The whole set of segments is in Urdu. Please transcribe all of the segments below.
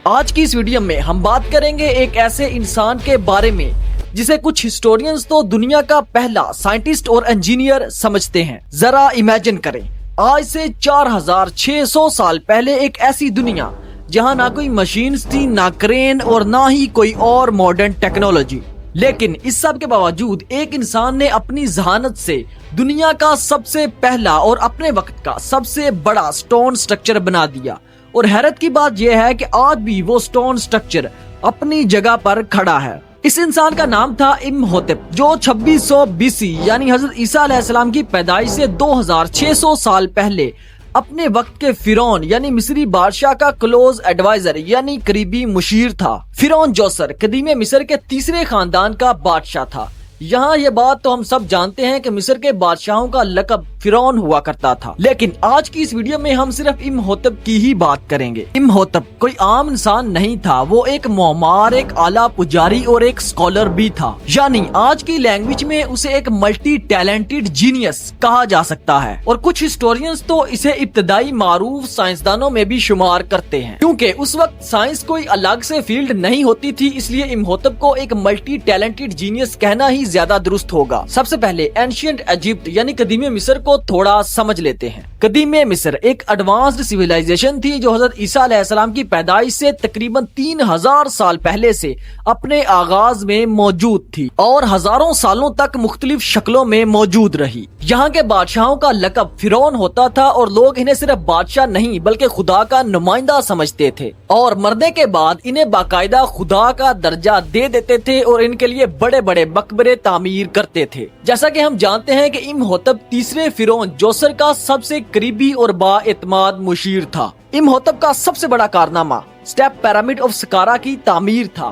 آج کی اس ویڈیو میں ہم بات کریں گے ایک ایسے انسان کے بارے میں جسے کچھ ہسٹورینز تو دنیا کا پہلا سائنٹسٹ اور انجینئر سمجھتے ہیں۔ ذرا امیجن کریں، آج سے 4600 سال پہلے ایک ایسی دنیا جہاں نہ کوئی مشینز تھی، نہ کرین اور نہ ہی کوئی اور ماڈرن ٹیکنالوجی، لیکن اس سب کے باوجود ایک انسان نے اپنی ذہانت سے دنیا کا سب سے پہلا اور اپنے وقت کا سب سے بڑا سٹون سٹرکچر بنا دیا۔ اور حیرت کی بات یہ ہے کہ آج بھی وہ سٹون سٹرکچر اپنی جگہ پر کھڑا ہے۔ اس انسان کا نام تھا امہوتپ، جو 2600 BC یعنی حضرت عیسیٰ علیہ السلام کی پیدائش سے 2600 سال پہلے اپنے وقت کے فرعون یعنی مصری بادشاہ کا کلوز ایڈوائزر یعنی قریبی مشیر تھا۔ فرعون جوسر قدیم مصر کے تیسرے خاندان کا بادشاہ تھا۔ یہاں یہ بات تو ہم سب جانتے ہیں کہ مصر کے بادشاہوں کا لقب فرعون ہوا کرتا تھا، لیکن آج کی اس ویڈیو میں ہم صرف امہوتپ کی ہی بات کریں گے۔ امہوتپ کوئی عام انسان نہیں تھا، وہ ایک معمار، ایک اعلیٰ پجاری اور ایک اسکالر بھی تھا، یعنی آج کی لینگویج میں اسے ایک ملٹی ٹیلنٹڈ جینیس کہا جا سکتا ہے۔ اور کچھ ہسٹورینز تو اسے ابتدائی معروف سائنسدانوں میں بھی شمار کرتے ہیں، کیونکہ اس وقت سائنس کوئی الگ سے فیلڈ نہیں ہوتی تھی، اس لیے امہوتپ کو ایک ملٹی ٹیلنٹڈ جینیس کہنا ہی زیادہ درست ہوگا۔ سب سے پہلے اینشینٹ ایجپٹ یعنی قدیم مصر کو تھوڑا سمجھ لیتے ہیں۔ قدیم مصر ایک ایڈوانسڈ سیویلائزیشن تھی جو حضرت عیسیٰ علیہ السلام کی پیدائش سے تقریباً 3000 سال پہلے سے اپنے آغاز میں موجود تھی اور ہزاروں سالوں تک مختلف شکلوں میں موجود رہی۔ یہاں کے بادشاہوں کا لقب فرعون ہوتا تھا اور لوگ انہیں صرف بادشاہ نہیں بلکہ خدا کا نمائندہ سمجھتے تھے، اور مرنے کے بعد انہیں باقاعدہ خدا کا درجہ دے دیتے تھے اور ان کے لیے بڑے بڑے مقبرے تعمیر کرتے تھے۔ جیسا کہ ہم جانتے ہیں کہ امہوتپ تیسرے فرعون جوسر کا سب سے قریبی اور با اعتماد مشیر تھا۔ امہوتپ کا سب سے بڑا کارنامہ اسٹیپ پیرامڈ آف سکارا کی تعمیر تھا،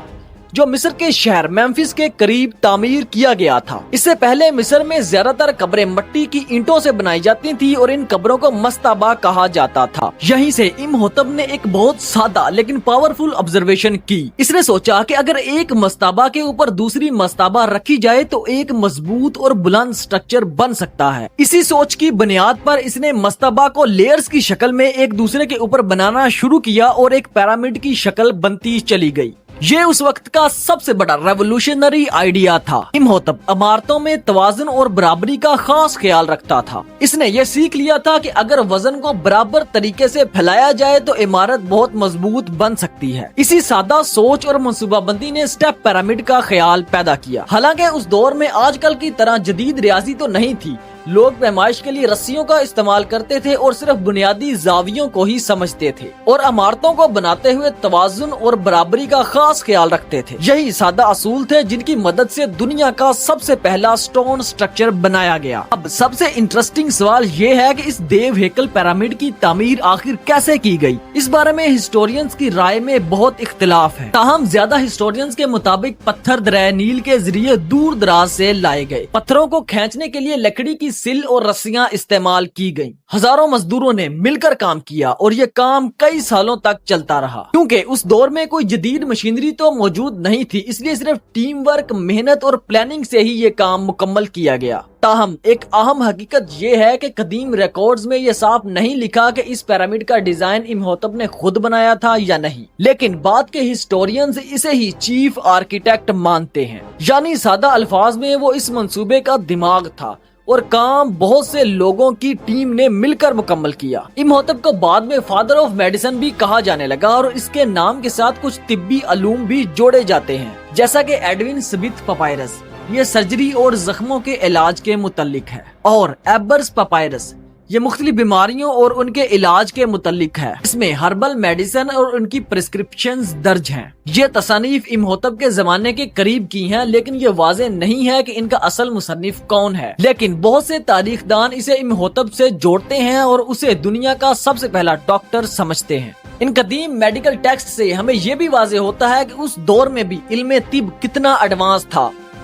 جو مصر کے شہر میمفس کے قریب تعمیر کیا گیا تھا۔ اس سے پہلے مصر میں زیادہ تر قبریں مٹی کی اینٹوں سے بنائی جاتی تھی اور ان قبروں کو مستابہ کہا جاتا تھا۔ یہیں سے امہوتپ نے ایک بہت سادہ لیکن پاورفل آبزرویشن کی۔ اس نے سوچا کہ اگر ایک مستابہ کے اوپر دوسری مستابہ رکھی جائے تو ایک مضبوط اور بلند سٹرکچر بن سکتا ہے۔ اسی سوچ کی بنیاد پر اس نے مستابہ کو لیئرز کی شکل میں ایک دوسرے کے اوپر بنانا شروع کیا اور ایک پیرامڈ کی شکل بنتی چلی گئی۔ یہ اس وقت کا سب سے بڑا ریولوشنری آئیڈیا تھا۔ امہوتپ عمارتوں میں توازن اور برابری کا خاص خیال رکھتا تھا۔ اس نے یہ سیکھ لیا تھا کہ اگر وزن کو برابر طریقے سے پھیلایا جائے تو عمارت بہت مضبوط بن سکتی ہے۔ اسی سادہ سوچ اور منصوبہ بندی نے اسٹیپ پیرامڈ کا خیال پیدا کیا۔ حالانکہ اس دور میں آج کل کی طرح جدید ریاضی تو نہیں تھی، لوگ پیمائش کے لیے رسیوں کا استعمال کرتے تھے اور صرف بنیادی زاویوں کو ہی سمجھتے تھے، اور عمارتوں کو بناتے ہوئے توازن اور برابری کا خاص خیال رکھتے تھے۔ یہی سادہ اصول تھے جن کی مدد سے دنیا کا سب سے پہلا سٹون سٹرکچر بنایا گیا۔ اب سب سے انٹرسٹنگ سوال یہ ہے کہ اس دیو ہیکل پیرامڈ کی تعمیر آخر کیسے کی گئی؟ اس بارے میں ہسٹورینز کی رائے میں بہت اختلاف ہے، تاہم زیادہ ہسٹورینز کے مطابق پتھر دریا نیل کے ذریعے دور دراز سے لائے گئے۔ پتھروں کو کھینچنے کے لیے لکڑی کی سل اور رسیاں استعمال کی گئیں۔ ہزاروں مزدوروں نے مل کر کام کیا اور یہ کام کئی سالوں تک چلتا رہا۔ کیونکہ اس دور میں کوئی جدید مشینری تو موجود نہیں تھی، اس لیے صرف ٹیم ورک، محنت اور پلاننگ سے ہی یہ کام مکمل کیا گیا۔ تاہم ایک اہم حقیقت یہ ہے کہ قدیم ریکارڈز میں یہ صاف نہیں لکھا کہ اس پیرامڈ کا ڈیزائن امہوتپ نے خود بنایا تھا یا نہیں، لیکن بعد کے ہسٹورینز اسے ہی چیف آرکیٹیکٹ مانتے ہیں، یعنی سادہ الفاظ میں وہ اس منصوبے کا دماغ تھا اور کام بہت سے لوگوں کی ٹیم نے مل کر مکمل کیا۔ امہوتپ کو بعد میں فادر آف میڈیسن بھی کہا جانے لگا اور اس کے نام کے ساتھ کچھ طبی علوم بھی جوڑے جاتے ہیں، جیسا کہ ایڈون سمتھ پپائرس، یہ سرجری اور زخموں کے علاج کے متعلق ہے، اور ایبرس پپائرس یہ مختلف بیماریوں اور ان کے علاج کے متعلق ہے۔ اس میں ہربل میڈیسن اور ان کی پرسکرپشنز درج ہیں۔ یہ تصانیف امہوتپ کے زمانے کے قریب کی ہیں، لیکن یہ واضح نہیں ہے کہ ان کا اصل مصنف کون ہے، لیکن بہت سے تاریخ دان اسے امہوتپ سے جوڑتے ہیں اور اسے دنیا کا سب سے پہلا ڈاکٹر سمجھتے ہیں۔ ان قدیم میڈیکل ٹیکسٹ سے ہمیں یہ بھی واضح ہوتا ہے کہ اس دور میں بھی علم طب کتنا ایڈوانس تھا۔